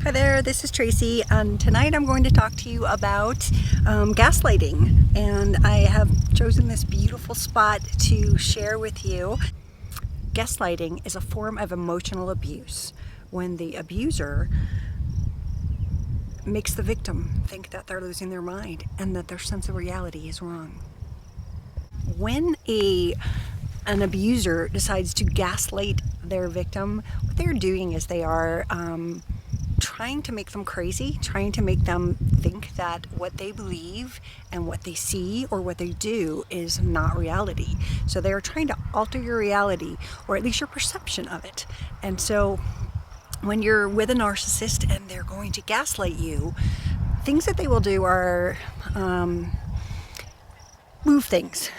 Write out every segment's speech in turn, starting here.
Hi there, this is Tracy, and tonight I'm going to talk to you about gaslighting, and I have chosen this beautiful spot to share with you. Gaslighting is a form of emotional abuse when the abuser makes the victim think that they're losing their mind and that their sense of reality is wrong. When an abuser decides to gaslight their victim, what they're doing is they are trying to make them crazy, trying to make them think that what they believe and what they see or what they do is not reality. So they're trying to alter your reality, or at least your perception of it. And so when you're with a narcissist and they're going to gaslight you, things that they will do are move things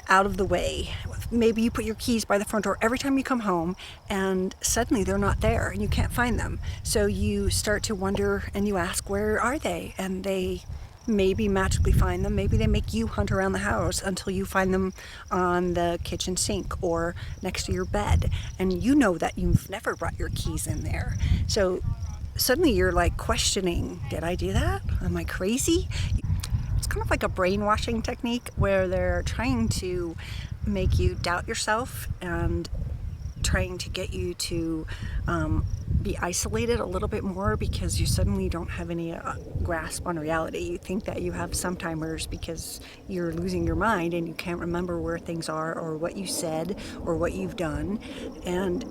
out of the way. Maybe you put your keys by the front door every time you come home, and suddenly they're not there and you can't find them. So you start to wonder and you ask, where are they? And they maybe magically find them. Maybe they make you hunt around the house until you find them on the kitchen sink or next to your bed, and you know that you've never brought your keys in there. So suddenly you're like questioning, did I do that? Am I crazy? It's kind of like a brainwashing technique where they're trying to make you doubt yourself and trying to get you to be isolated a little bit more because you suddenly don't have any grasp on reality. You think that you have Alzheimer's because you're losing your mind and you can't remember where things are or what you said or what you've done, and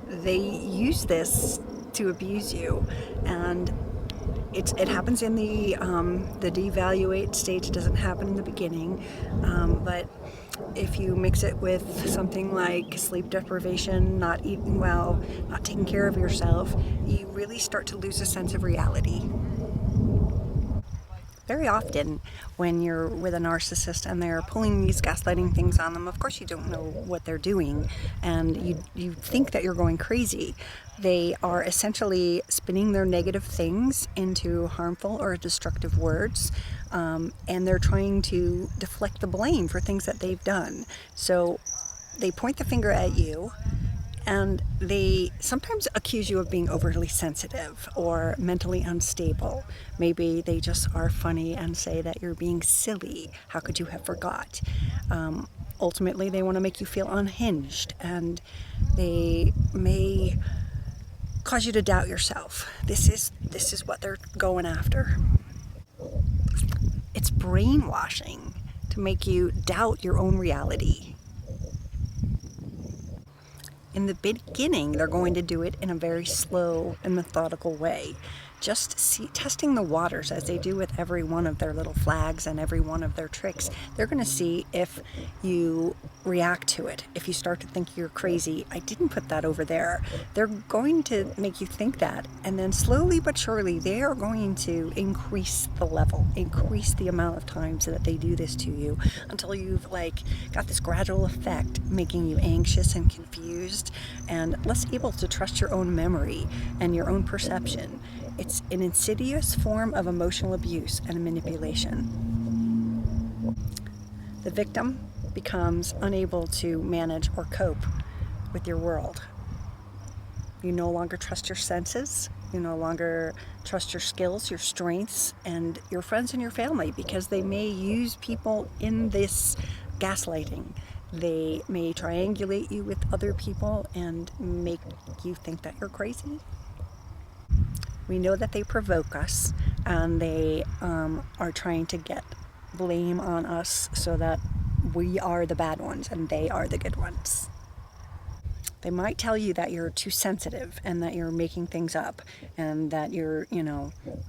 they use this to abuse you. And it happens in the devaluate stage. It doesn't happen in the beginning, but if you mix it with something like sleep deprivation, not eating well, not taking care of yourself, you really start to lose a sense of reality. Very often when you're with a narcissist and they're pulling these gaslighting things on them, of course you don't know what they're doing and you think that you're going crazy. They are essentially spinning their negative things into harmful or destructive words, and they're trying to deflect the blame for things that they've done. So they point the finger at you, and they sometimes accuse you of being overly sensitive or mentally unstable. Maybe they just are funny and say that you're being silly. How could you have forgot? Ultimately, they want to make you feel unhinged, and they may cause you to doubt yourself. This is what they're going after. It's brainwashing to make you doubt your own reality. In the beginning, they're going to do it in a very slow and methodical way, just testing the waters as they do with every one of their little flags and every one of their tricks. They're going to see if you react to it. If you start to think you're crazy, I didn't put that over there. They're going to make you think that, and then slowly but surely they are going to increase the level, increase the amount of times that they do this to you until you've got this gradual effect, making you anxious and confused and less able to trust your own memory and your own perception. It's an insidious form of emotional abuse and manipulation. The victim becomes unable to manage or cope with your world. You no longer trust your senses. You no longer trust your skills, your strengths, and your friends and your family, because they may use people in this gaslighting. They may triangulate you with other people and make you think that you're crazy. We know that they provoke us, and they are trying to get blame on us so that we are the bad ones and they are the good ones. They might tell you that you're too sensitive and that you're making things up and that you're,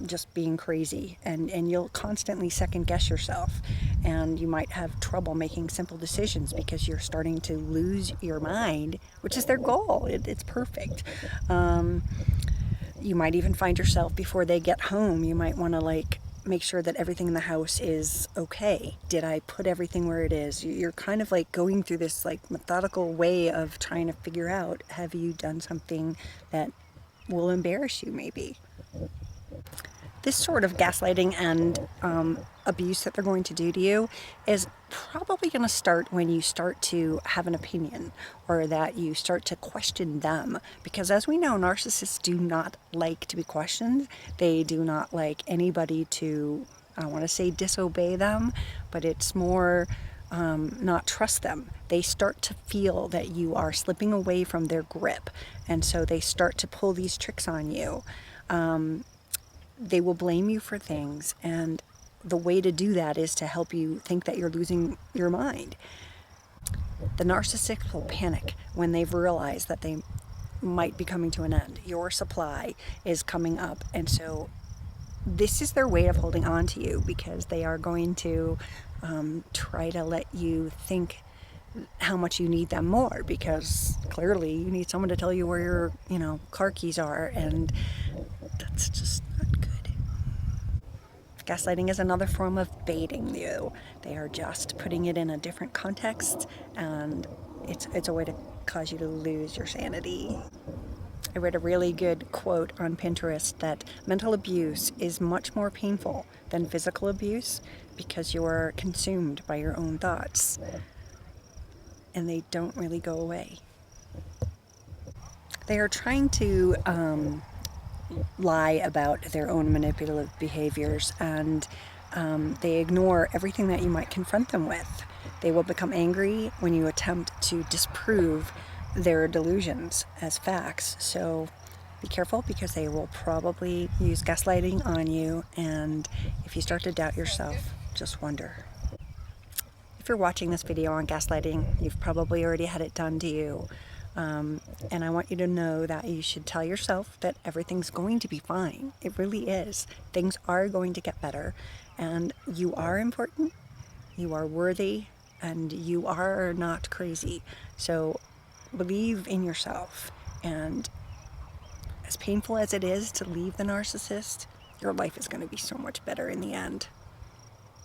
just being crazy, and you'll constantly second guess yourself, and you might have trouble making simple decisions because you're starting to lose your mind, which is their goal. It's perfect. You might even find yourself, before they get home, you might want to make sure that everything in the house is okay. Did I put everything where it is? You're kind of going through this methodical way of trying to figure out, have you done something that will embarrass you maybe? This sort of gaslighting and abuse that they're going to do to you is probably going to start when you start to have an opinion, or that you start to question them. Because as we know, narcissists do not like to be questioned. They do not like anybody to, I don't want to say disobey them, but it's more not trust them. They start to feel that you are slipping away from their grip, and so they start to pull these tricks on you. They will blame you for things, and the way to do that is to help you think that you're losing your mind. The narcissist will panic when they've realized that they might be coming to an end. Your supply is coming up, and so this is their way of holding on to you, because they are going to try to let you think how much you need them more, because clearly you need someone to tell you where your car keys are, and that's just not good. Gaslighting is another form of baiting you. They are just putting it in a different context, and it's a way to cause you to lose your sanity. I read a really good quote on Pinterest that mental abuse is much more painful than physical abuse, because you're consumed by your own thoughts, and they don't really go away. They are trying to lie about their own manipulative behaviors, and they ignore everything that you might confront them with. They will become angry when you attempt to disprove their delusions as facts. So be careful, because they will probably use gaslighting on you, and if you start to doubt yourself, just wonder. If you're watching this video on gaslighting, you've probably already had it done to you. And I want you to know that you should tell yourself that everything's going to be fine. It really is. Things are going to get better, and you are important, you are worthy, and you are not crazy. So believe in yourself, and as painful as it is to leave the narcissist, your life is going to be so much better in the end.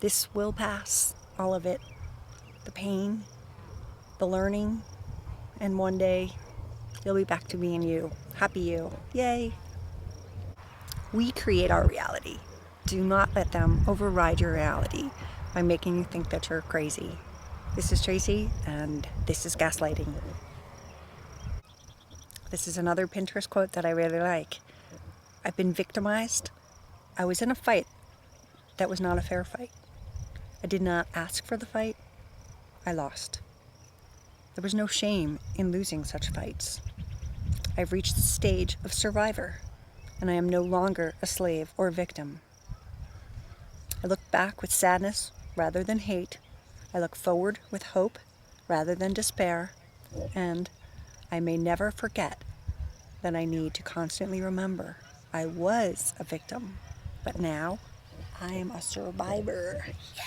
This will pass, all of it. The pain, the learning, and one day you'll be back to being you. Happy you. Yay! We create our reality. Do not let them override your reality by making you think that you're crazy. This is Tracy, and this is gaslighting. This is another Pinterest quote that I really like. I've been victimized. I was in a fight that was not a fair fight. I did not ask for the fight. I lost. There was no shame in losing such fights. I've reached the stage of survivor, and I am no longer a slave or victim. I look back with sadness rather than hate. I look forward with hope rather than despair, and I may never forget that I need to constantly remember I was a victim, but now I am a survivor. Yeah.